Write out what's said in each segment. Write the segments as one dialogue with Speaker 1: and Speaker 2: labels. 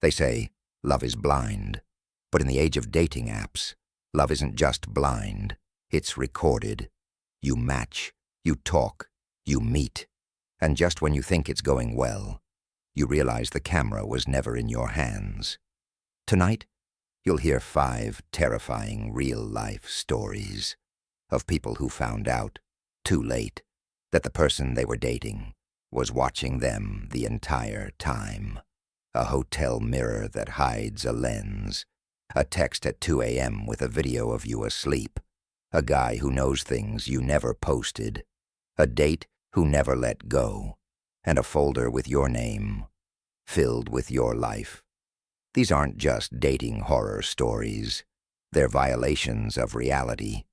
Speaker 1: They say love is blind, but in the age of dating apps, love isn't just blind, it's recorded. You match, you talk, you meet, and just when you think it's going well, you realize the camera was never in your hands. Tonight, you'll hear 5 terrifying real-life stories of people who found out, too late, that the person they were dating was watching them the entire time. A hotel mirror that hides a lens, a text at 2 a.m. with a video of you asleep, a guy who knows things you never posted, a date who never let go, and a folder with your name, filled with your life. These aren't just dating horror stories. They're violations of reality.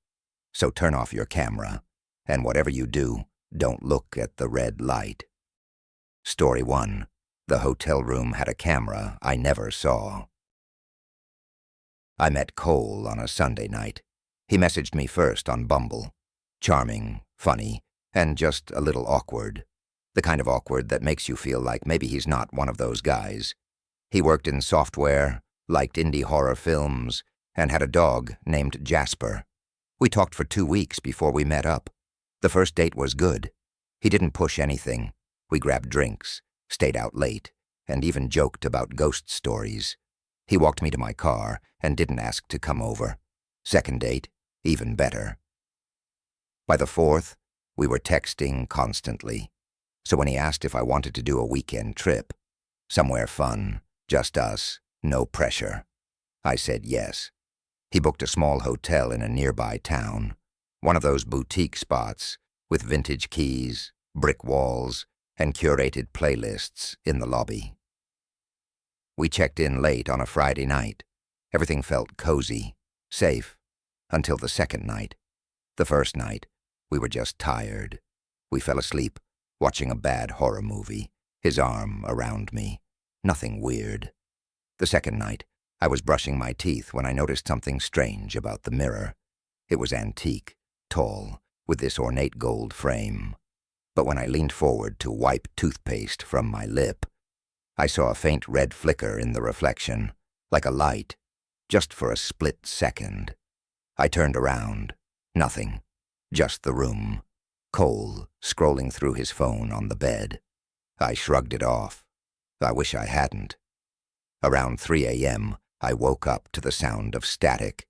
Speaker 1: So turn off your camera, and whatever you do, don't look at the red light. Story 1. The hotel room had a camera I never saw. I met Cole on a Sunday night. He messaged me first on Bumble. Charming, funny, and just a little awkward. The kind of awkward that makes you feel like maybe he's not one of those guys. He worked in software, liked indie horror films, and had a dog named Jasper. We talked for 2 weeks before we met up. The first date was good. He didn't push anything. We grabbed drinks, stayed out late, and even joked about ghost stories. He walked me to my car and didn't ask to come over. Second date, even better. By the 4th, we were texting constantly. So when he asked if I wanted to do a weekend trip, somewhere fun, just us, no pressure, I said yes. He booked a small hotel in a nearby town, one of those boutique spots with vintage keys, brick walls, and curated playlists in the lobby. We checked in late on a Friday night. Everything felt cozy, safe, until the second night. The first night, we were just tired. We fell asleep, watching a bad horror movie, his arm around me. Nothing weird. The second night, I was brushing my teeth when I noticed something strange about the mirror. It was antique, tall, with this ornate gold frame. But when I leaned forward to wipe toothpaste from my lip, I saw a faint red flicker in the reflection, like a light, just for a split second. I turned around. Nothing. Just the room. Cole scrolling through his phone on the bed. I shrugged it off. I wish I hadn't. Around 3 a.m., I woke up to the sound of static.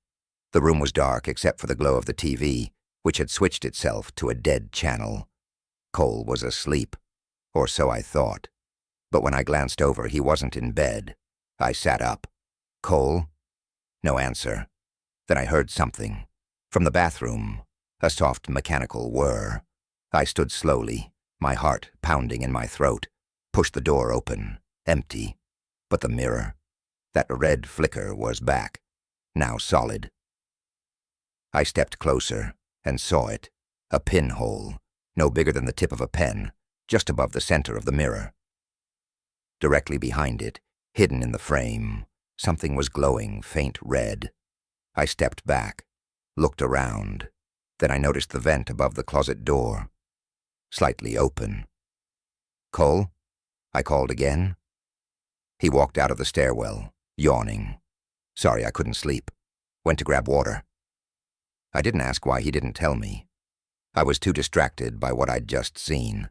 Speaker 1: The room was dark except for the glow of the TV, which had switched itself to a dead channel. Cole was asleep, or so I thought. But when I glanced over, he wasn't in bed. I sat up. Cole? No answer. Then I heard something. From the bathroom, a soft mechanical whir. I stood slowly, my heart pounding in my throat, pushed the door open, empty. But the mirror, that red flicker was back, now solid. I stepped closer and saw it, a pinhole, no bigger than the tip of a pen, just above the center of the mirror. Directly behind it, hidden in the frame, something was glowing faint red. I stepped back, looked around. Then I noticed the vent above the closet door, slightly open. Cole? I called again. He walked out of the stairwell, yawning. Sorry, I couldn't sleep. Went to grab water. I didn't ask why he didn't tell me. I was too distracted by what I'd just seen.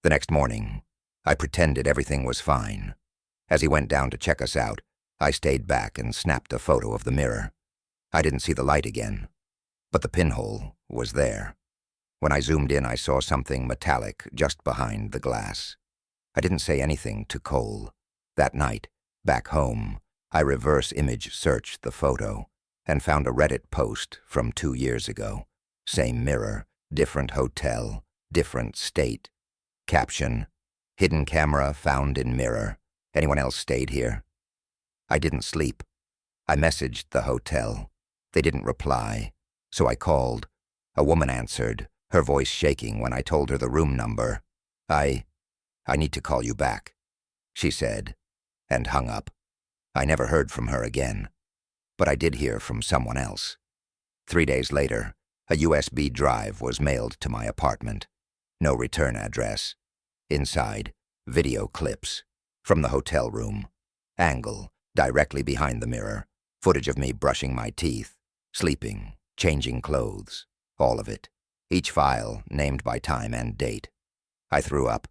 Speaker 1: The next morning, I pretended everything was fine. As he went down to check us out, I stayed back and snapped a photo of the mirror. I didn't see the light again, but the pinhole was there. When I zoomed in, I saw something metallic just behind the glass. I didn't say anything to Cole. That night, back home, I reverse image searched the photo and found a Reddit post from 2 years ago. Same mirror, different hotel, different state. Caption, hidden camera found in mirror. Anyone else stayed here? I didn't sleep. I messaged the hotel. They didn't reply, so I called. A woman answered, her voice shaking when I told her the room number. I need to call you back, she said, and hung up. I never heard from her again, but I did hear from someone else. 3 days later, a USB drive was mailed to my apartment. No return address. Inside, video clips from the hotel room, Angle, directly behind the mirror. Footage of me brushing my teeth, sleeping, changing clothes. All of it. Each file named by time and date. I threw up,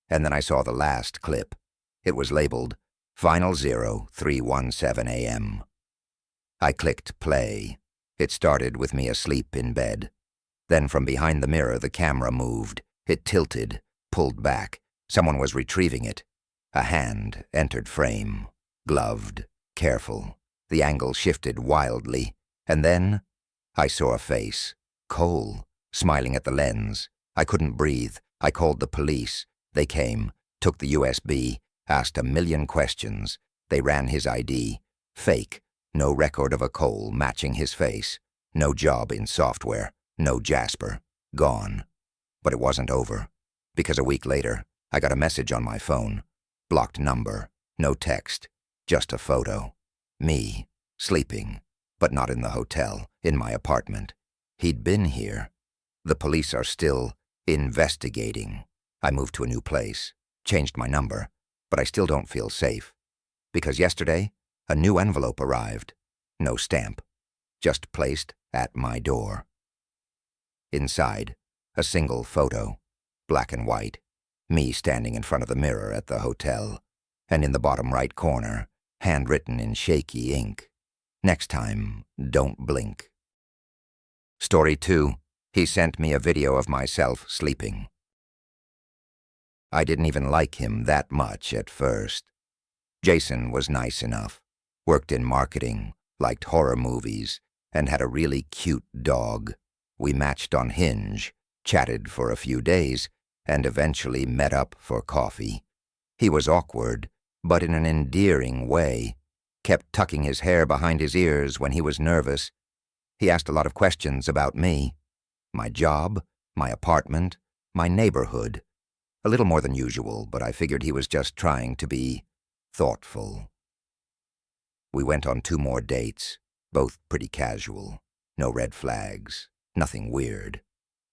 Speaker 1: and then I saw the last clip. It was labeled Final 0317 AM. I clicked play. It started with me asleep in bed. Then from behind the mirror the camera moved. It tilted, pulled back. Someone was retrieving it. A hand entered frame. Gloved, careful. The angle shifted wildly. And then I saw a face. Cole, smiling at the lens. I couldn't breathe. I called the police. They came, took the USB, asked a million questions. They ran his ID. Fake. No record of a Cole matching his face. No job in software. No Jasper. Gone. But it wasn't over. Because a week later, I got a message on my phone. Blocked number. No text. Just a photo. Me. Sleeping. But not in the hotel. In my apartment. He'd been here. The police are still investigating. I moved to a new place. Changed my number. But I still don't feel safe. Because yesterday, a new envelope arrived. No stamp. Just placed at my door. Inside, a single photo. Black and white. Me standing in front of the mirror at the hotel. And in the bottom right corner, handwritten in shaky ink. Next time, don't blink. Story 2. He sent me a video of myself sleeping. I didn't even like him that much at first. Jason was nice enough. Worked in marketing, liked horror movies, and had a really cute dog. We matched on Hinge, chatted for a few days, and eventually met up for coffee. He was awkward, but in an endearing way. Kept tucking his hair behind his ears when he was nervous. He asked a lot of questions about me. My job, my apartment, my neighborhood. A little more than usual, but I figured he was just trying to be thoughtful. We went on 2 more dates, both pretty casual. No red flags, nothing weird.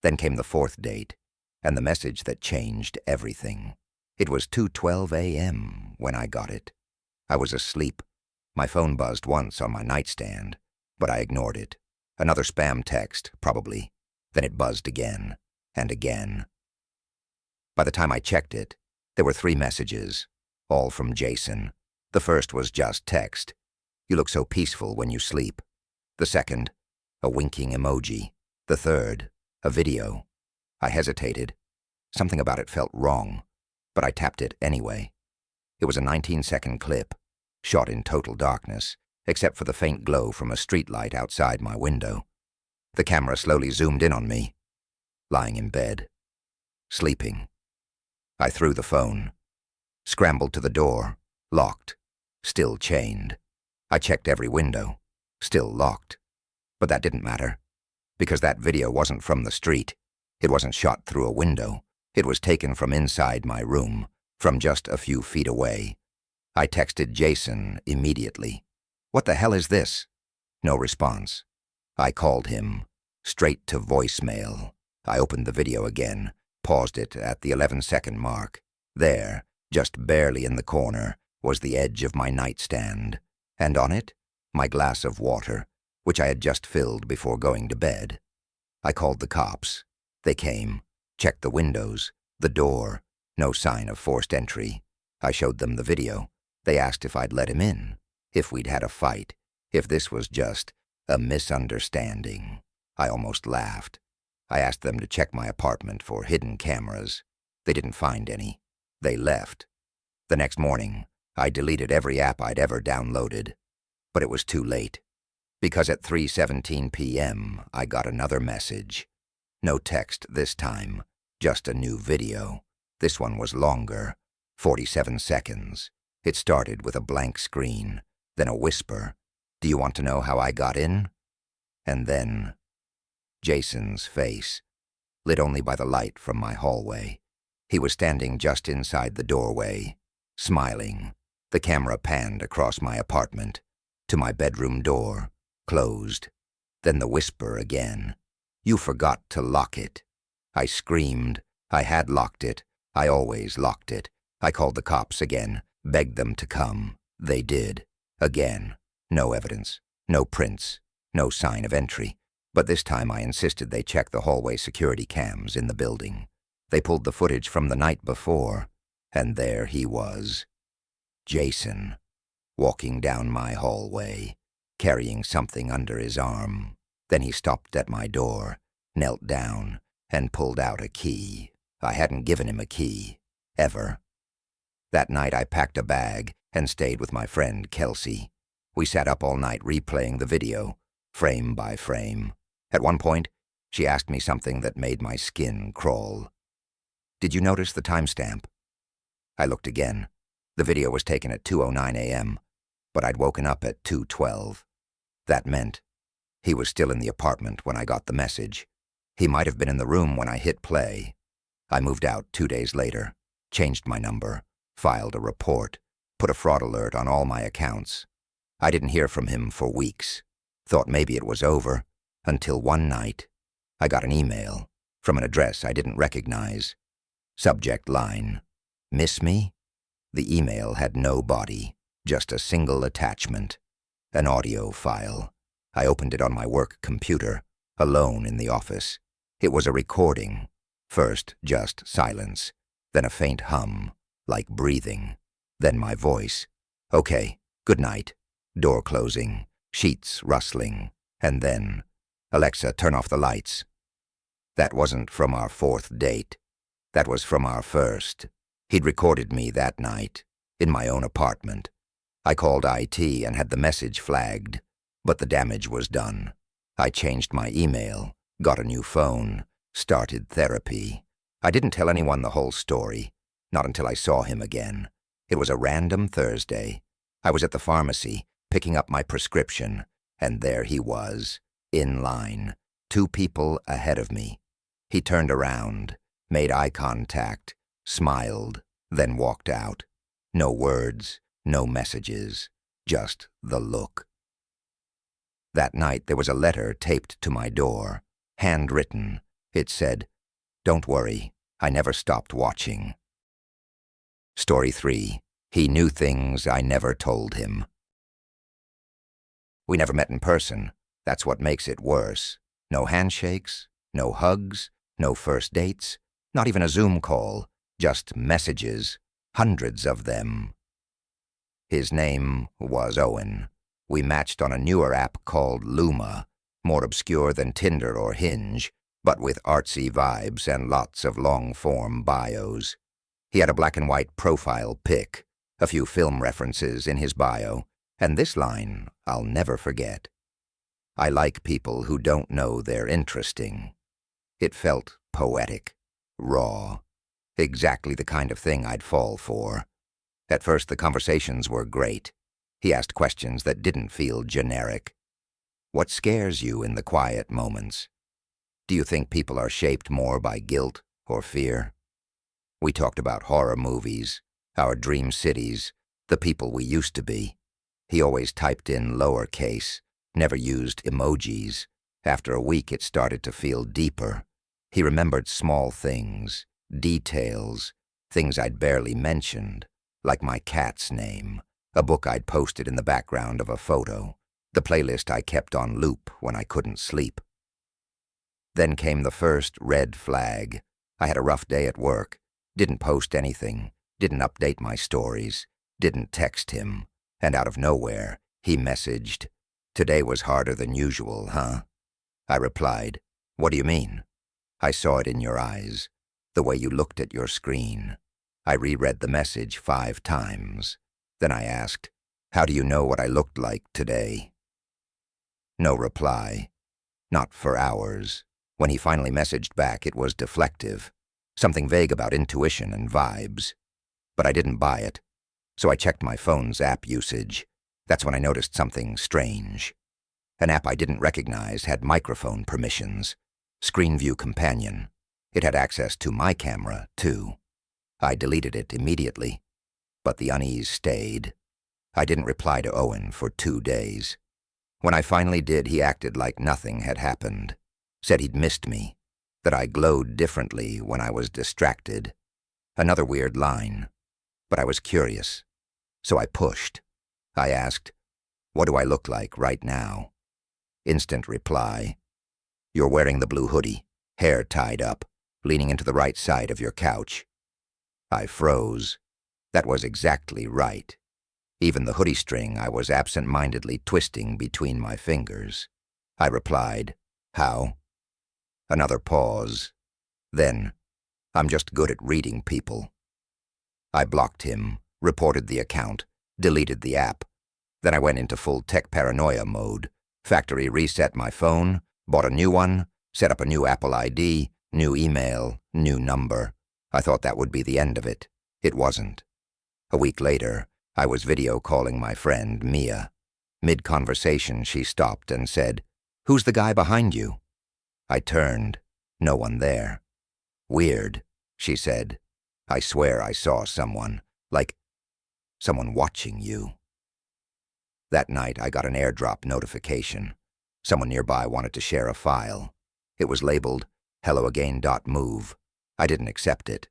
Speaker 1: Then came the 4th date, and the message that changed everything. It was 2:12 a.m. when I got it. I was asleep. My phone buzzed once on my nightstand, but I ignored it. Another spam text, probably. Then it buzzed again, and again. By the time I checked it, there were 3 messages, all from Jason. The first was just text. You look so peaceful when you sleep. The second, a winking emoji. The third, a video. I hesitated. Something about it felt wrong, but I tapped it anyway. It was a 19-second clip, shot in total darkness, except for the faint glow from a streetlight outside my window. The camera slowly zoomed in on me, lying in bed, sleeping. I threw the phone, scrambled to the door, locked, still chained. I checked every window, still locked. But that didn't matter, because that video wasn't from the street. It wasn't shot through a window. It was taken from inside my room, from just a few feet away. I texted Jason immediately. What the hell is this? No response. I called him, straight to voicemail. I opened the video again, paused it at the 11-second mark. There, just barely in the corner, was the edge of my nightstand, and on it, my glass of water, which I had just filled before going to bed. I called the cops. They came, checked the windows, the door, no sign of forced entry. I showed them the video. They asked if I'd let him in, if we'd had a fight, if this was just a misunderstanding. I almost laughed. I asked them to check my apartment for hidden cameras. They didn't find any. They left. The next morning, I deleted every app I'd ever downloaded. But it was too late, because at 3:17 p.m. I got another message. No text this time, just a new video. This one was longer, 47 seconds. It started with a blank screen, then a whisper. Do you want to know how I got in? And then Jason's face, lit only by the light from my hallway. He was standing just inside the doorway, smiling. The camera panned across my apartment, to my bedroom door, closed. Then the whisper again. You forgot to lock it. I screamed. I had locked it. I always locked it. I called the cops again, begged them to come. They did. Again. No evidence. No prints. No sign of entry. But this time I insisted they check the hallway security cams in the building. They pulled the footage from the night before, and there he was. Jason, walking down my hallway, carrying something under his arm. Then he stopped at my door, knelt down, and pulled out a key. I hadn't given him a key. Ever. That night I packed a bag and stayed with my friend Kelsey. We sat up all night replaying the video, frame by frame. At one point, she asked me something that made my skin crawl. "Did you notice the timestamp?" I looked again. The video was taken at 2:09 a.m., but I'd woken up at 2:12. That meant he was still in the apartment when I got the message. He might have been in the room when I hit play. I moved out 2 days later, changed my number, filed a report, put a fraud alert on all my accounts. I didn't hear from him for weeks. Thought maybe it was over, until one night I got an email from an address I didn't recognize. Subject line, "Miss me?" The email had no body, just a single attachment, an audio file. I opened it on my work computer, alone in the office. It was a recording. First, just silence, then a faint hum, like breathing, then my voice. "Okay, good night." Door closing, sheets rustling, and then, "Alexa, turn off the lights." That wasn't from our 4th date. That was from our 1st. He'd recorded me that night, in my own apartment. I called IT and had the message flagged, but the damage was done. I changed my email, got a new phone, started therapy. I didn't tell anyone the whole story, not until I saw him again. It was a random Thursday. I was at the pharmacy, picking up my prescription, and there he was, in line, 2 people ahead of me. He turned around, made eye contact, smiled, then walked out. No words, no messages, just the look. That night there was a letter taped to my door, handwritten. It said, "Don't worry, I never stopped watching." Story 3. He knew things I never told him. We never met in person. That's what makes it worse. No handshakes, no hugs, no first dates, not even a Zoom call, just messages, hundreds of them. His name was Owen. We matched on a newer app called Luma, more obscure than Tinder or Hinge, but with artsy vibes and lots of long-form bios. He had a black and white profile pic, a few film references in his bio, and this line I'll never forget. "I like people who don't know they're interesting." It felt poetic, raw, exactly the kind of thing I'd fall for. At first the conversations were great. He asked questions that didn't feel generic. "What scares you in the quiet moments? Do you think people are shaped more by guilt or fear?" We talked about horror movies, our dream cities, the people we used to be. He always typed in lowercase, never used emojis. After a week it started to feel deeper. He remembered small things, details, things I'd barely mentioned, like my cat's name, a book I'd posted in the background of a photo, the playlist I kept on loop when I couldn't sleep. Then came the first red flag. I had a rough day at work, didn't post anything, didn't update my stories, didn't text him, and out of nowhere, he messaged, "Today was harder than usual, huh?" I replied, "What do you mean?" "I saw it in your eyes, the way you looked at your screen." I reread the message 5 times. Then I asked, "How do you know what I looked like today?" No reply. Not for hours. When he finally messaged back, it was deflective, something vague about intuition and vibes. But I didn't buy it, so I checked my phone's app usage. That's when I noticed something strange. An app I didn't recognize had microphone permissions, Screen View Companion. It had access to my camera, too. I deleted it immediately, but the unease stayed. I didn't reply to Owen for 2 days. When I finally did, he acted like nothing had happened, said he'd missed me, that I glowed differently when I was distracted. Another weird line, but I was curious, so I pushed. I asked, "What do I look like right now?" Instant reply, "You're wearing the blue hoodie, hair tied up, leaning into the right side of your couch." I froze. That was exactly right. Even the hoodie string I was absent-mindedly twisting between my fingers. I replied, "How?" Another pause. Then, "I'm just good at reading people." I blocked him, reported the account, deleted the app. Then I went into full tech paranoia mode. Factory reset my phone, bought a new one, set up a new Apple ID, new email, new number. I thought that would be the end of it. It wasn't. A week later, I was video calling my friend, Mia. Mid-conversation, she stopped and said, "Who's the guy behind you?" I turned. No one there. "Weird," she said. "I swear I saw someone, like someone watching you." That night, I got an airdrop notification. Someone nearby wanted to share a file. It was labeled helloagain.move. I didn't accept it.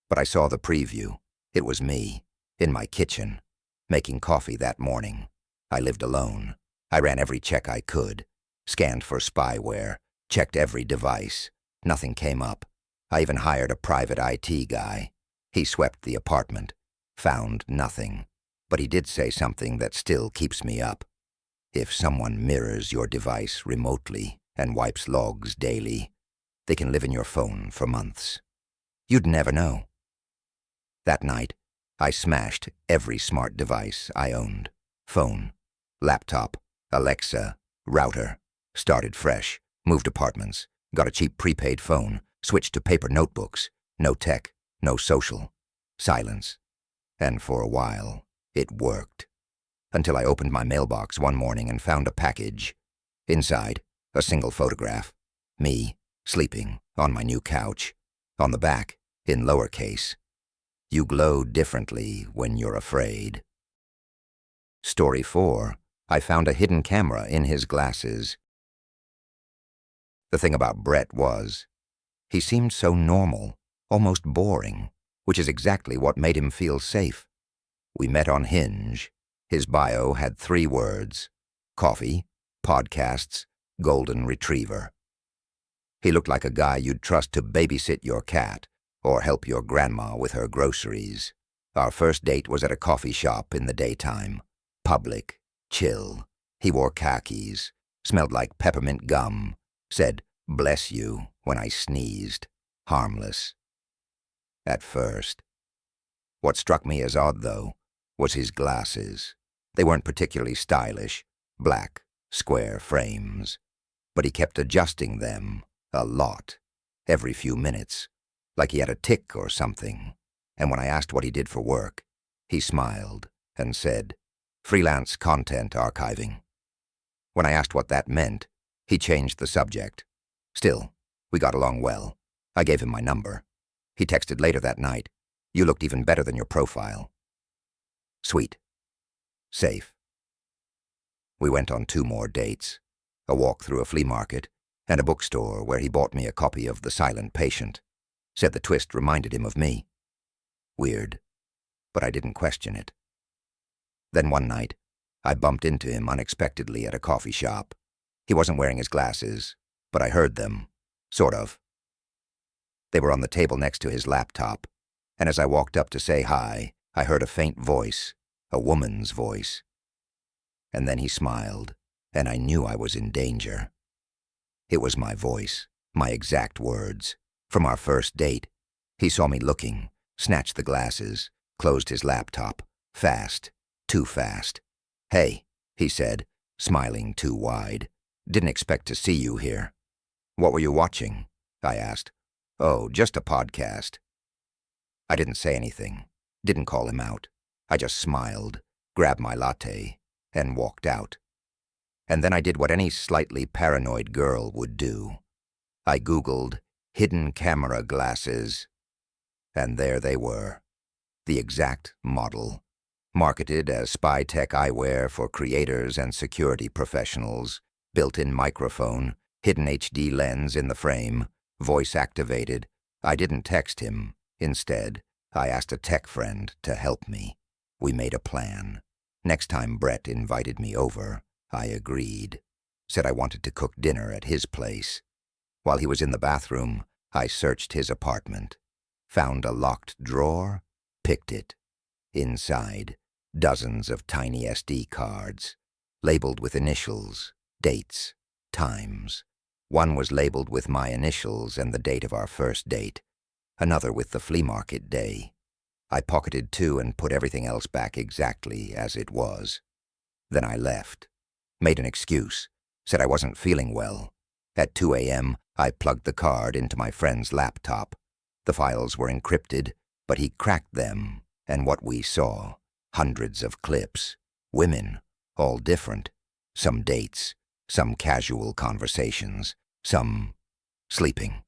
Speaker 1: But I saw the preview. It was me, in my kitchen, making coffee that morning. I lived alone. I ran every check I could, scanned for spyware, checked every device. Nothing came up. I even hired a private IT guy. He swept the apartment, found nothing. But he did say something that still keeps me up. If someone mirrors your device remotely and wipes logs daily, they can live in your phone for months. You'd never know. That night, I smashed every smart device I owned. Phone, laptop, Alexa, router. Started fresh, moved apartments, got a cheap prepaid phone, switched to paper notebooks. No tech, no social, silence. And for a while, it worked. Until I opened my mailbox one morning and found a package. Inside, a single photograph. Me, sleeping, on my new couch. On the back, in lowercase, "You glow differently when you're afraid." Story 4. I found a hidden camera in his glasses. The thing about Brett was, he seemed so normal, almost boring, which is exactly what made him feel safe. We met on Hinge. His bio had 3 words: coffee, podcasts, golden retriever. He looked like a guy you'd trust to babysit your cat or help your grandma with her groceries. Our first date was at a coffee shop in the daytime. Public, chill. He wore khakis, smelled like peppermint gum, said, "Bless you," when I sneezed. Harmless. At first. What struck me as odd, though, was his glasses. They weren't particularly stylish, black, square frames. But he kept adjusting them, a lot, every few minutes, like he had a tic or something. And when I asked what he did for work, he smiled and said, "Freelance content archiving." When I asked what that meant, he changed the subject. Still, we got along well. I gave him my number. He texted later that night, "You looked even better than your profile." Sweet. Safe. We went on 2 more dates, a walk through a flea market, and a bookstore where he bought me a copy of The Silent Patient. Said the twist reminded him of me. Weird, but I didn't question it. Then one night, I bumped into him unexpectedly at a coffee shop. He wasn't wearing his glasses, but I heard them, sort of. They were on the table next to his laptop, and as I walked up to say hi, I heard a faint voice, a woman's voice. And then he smiled, and I knew I was in danger. It was my voice, my exact words. From our first date, he saw me looking, snatched the glasses, closed his laptop, fast, too fast. "Hey," he said, smiling too wide. "Didn't expect to see you here." "What were you watching?" I asked. "Oh, just a podcast." I didn't say anything, didn't call him out. I just smiled, grabbed my latte, and walked out. And then I did what any slightly paranoid girl would do. I Googled hidden camera glasses, and there they were, the exact model, marketed as spy tech eyewear for creators and security professionals, built-in microphone, hidden HD lens in the frame, voice activated. I didn't text him. Instead, I asked a tech friend to help me. We made a plan. Next time Brett invited me over, I agreed. Said I wanted to cook dinner at his place. While he was in the bathroom, I searched his apartment. Found a locked drawer, picked it. Inside, dozens of tiny SD cards, labeled with initials, dates, times. One was labeled with my initials and the date of our first date, another with the flea market day. I pocketed two and put everything else back exactly as it was. Then I left. Made an excuse. Said I wasn't feeling well. At 2 a.m., I plugged the card into my friend's laptop. The files were encrypted, but he cracked them, and what we saw, hundreds of clips. Women, all different. Some dates, some casual conversations, some sleeping.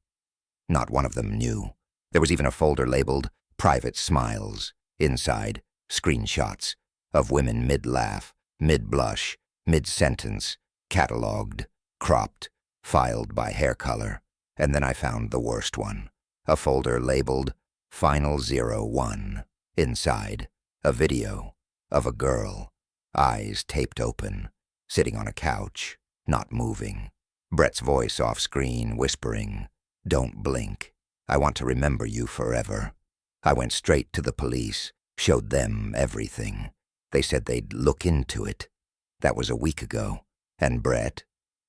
Speaker 1: Not one of them new. There was even a folder labeled Private Smiles. Inside, screenshots of women mid-laugh, mid-blush, mid-sentence, catalogued, cropped, filed by hair color. And then I found the worst one. A folder labeled Final 01. Inside, a video of a girl, eyes taped open, sitting on a couch, not moving. Brett's voice off-screen whispering, "Don't blink. I want to remember you forever." I went straight to the police, showed them everything. They said they'd look into it. That was a week ago. And Brett?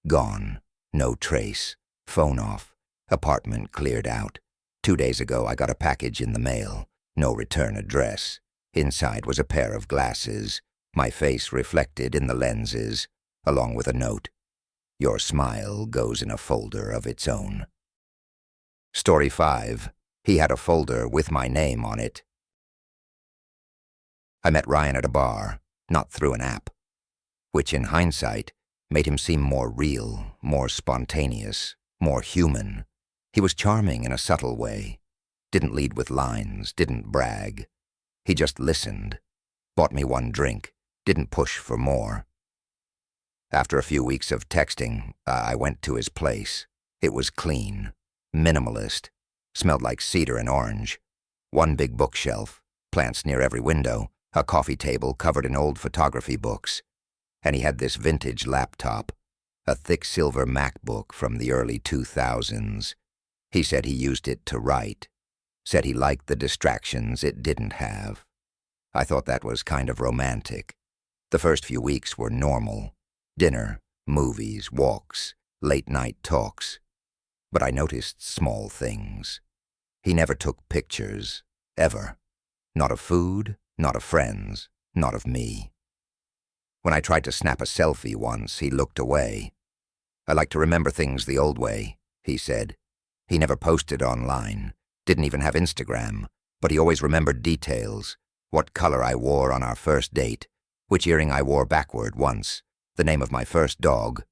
Speaker 1: Gone. No trace. Phone off. Apartment cleared out. 2 days ago I got a package in the mail. No return address. Inside was a pair of glasses, my face reflected in the lenses, along with a note. Your smile goes in a folder of its own. Story 5. He had a folder with my name on it. I met Ryan at a bar, not through an app, which in hindsight made him seem more real, more spontaneous, more human. He was charming in a subtle way. Didn't lead with lines, didn't brag. He just listened, bought me one drink, didn't push for more. After a few weeks of texting, I went to his place. It was clean, minimalist, smelled like cedar and orange. One big bookshelf, plants near every window, a coffee table covered in old photography books. And he had this vintage laptop, a thick silver MacBook from the early 2000s. He said he used it to write. Said he liked the distractions it didn't have. I thought that was kind of romantic. The first few weeks were normal. Dinner, movies, walks, late-night talks. But I noticed small things. He never took pictures, ever. Not of food, not of friends, not of me. When I tried to snap a selfie once, he looked away. I like to remember things the old way, he said. He never posted online, didn't even have Instagram, but he always remembered details. What color I wore on our first date, which earring I wore backward once, the name of my first dog,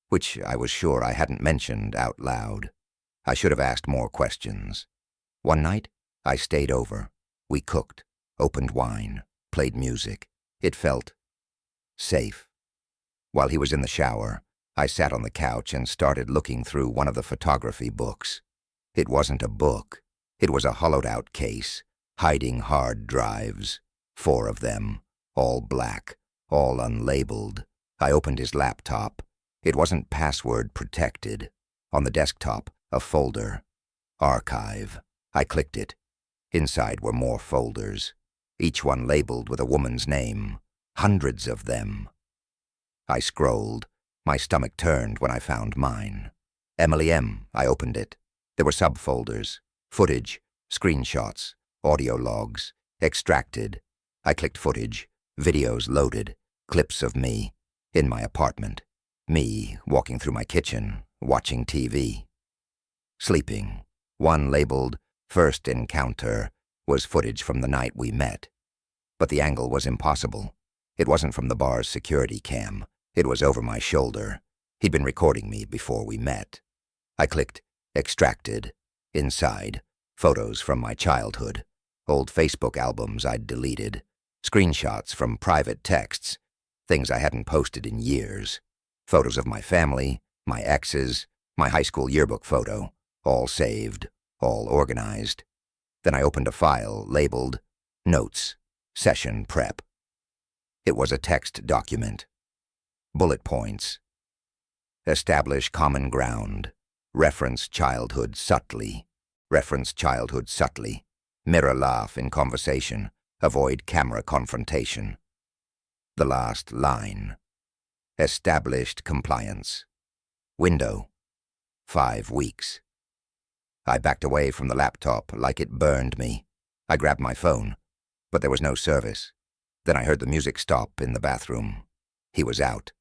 Speaker 1: which I was sure I hadn't mentioned out loud. I should have asked more questions. One night, I stayed over. We cooked, opened wine, played music. It felt safe. While he was in the shower, I sat on the couch and started looking through one of the photography books. It wasn't a book. It was a hollowed-out case, hiding hard drives. 4 of them, all black, all unlabeled. I opened his laptop. It wasn't password protected. On the desktop, a folder. Archive. I clicked it. Inside were more folders, each one labeled with a woman's name. Hundreds of them. I scrolled. My stomach turned when I found mine. Emily M. I opened it. There were subfolders. Footage, screenshots, audio logs, extracted. I clicked footage. Videos loaded. Clips of me. In my apartment. Me walking through my kitchen, watching TV. Sleeping. One labeled First Encounter was footage from the night we met. But the angle was impossible. It wasn't from the bar's security cam. It was over my shoulder. He'd been recording me before we met. I clicked Extracted. Inside, photos from my childhood. Old Facebook albums I'd deleted. Screenshots from private texts. Things I hadn't posted in years. Photos of my family, my exes, my high school yearbook photo. All saved, all organized. Then I opened a file labeled Notes, Session Prep. It was a text document. Bullet points. Establish common ground. Reference childhood subtly. Reference childhood subtly. Mirror laugh in conversation. Avoid camera confrontation. The last line. Established compliance. Window. 5 weeks. I backed away from the laptop like it burned me. I grabbed my phone, but there was no service. Then I heard the music stop in the bathroom. He was out.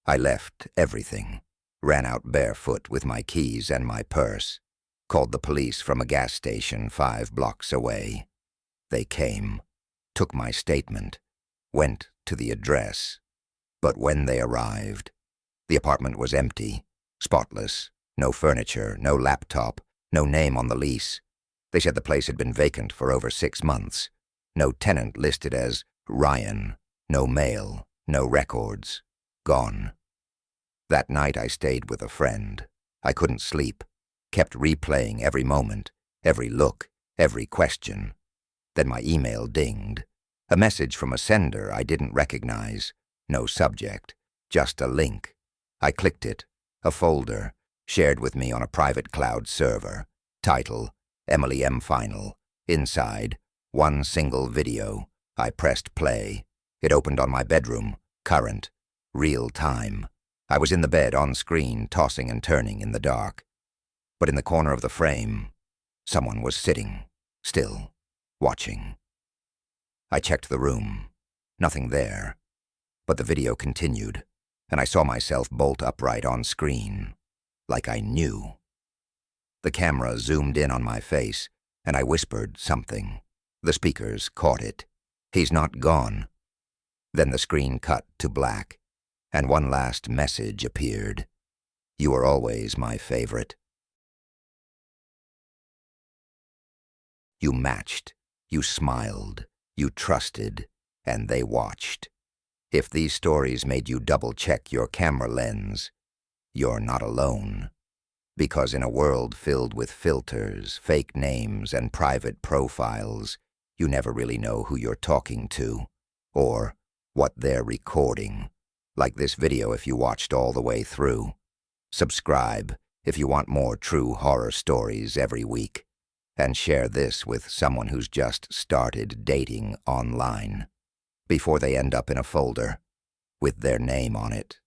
Speaker 1: I left everything. Ran out barefoot with my keys and my purse. Called the police from a gas station 5 blocks away. They came, took my statement, went to the address. But when they arrived, the apartment was empty, spotless, no furniture, no laptop, no name on the lease. They said the place had been vacant for over 6 months. No tenant listed as Ryan, no mail, no records. Gone. That night I stayed with a friend. I couldn't sleep, kept replaying every moment, every look, every question. Then my email dinged. A message from a sender I didn't recognize. No subject, just a link. I clicked it, a folder, shared with me on a private cloud server. Title, Emily M. Final. Inside, one single video. I pressed play. It opened on my bedroom, current, real time. I was in the bed on screen, tossing and turning in the dark. But in the corner of the frame, someone was sitting, still, watching. I checked the room. Nothing there. But the video continued, and I saw myself bolt upright on screen, like I knew. The camera zoomed in on my face, and I whispered something. The speakers caught it. He's not gone. Then the screen cut to black, and one last message appeared. You are always my favorite. You matched, you smiled, you trusted, and they watched. If these stories made you double-check your camera lens, you're not alone. Because in a world filled with filters, fake names, and private profiles, you never really know who you're talking to, or what they're recording. Like this video if you watched all the way through. Subscribe if you want more true horror stories every week. And share this with someone who's just started dating online, before they end up in a folder with their name on it.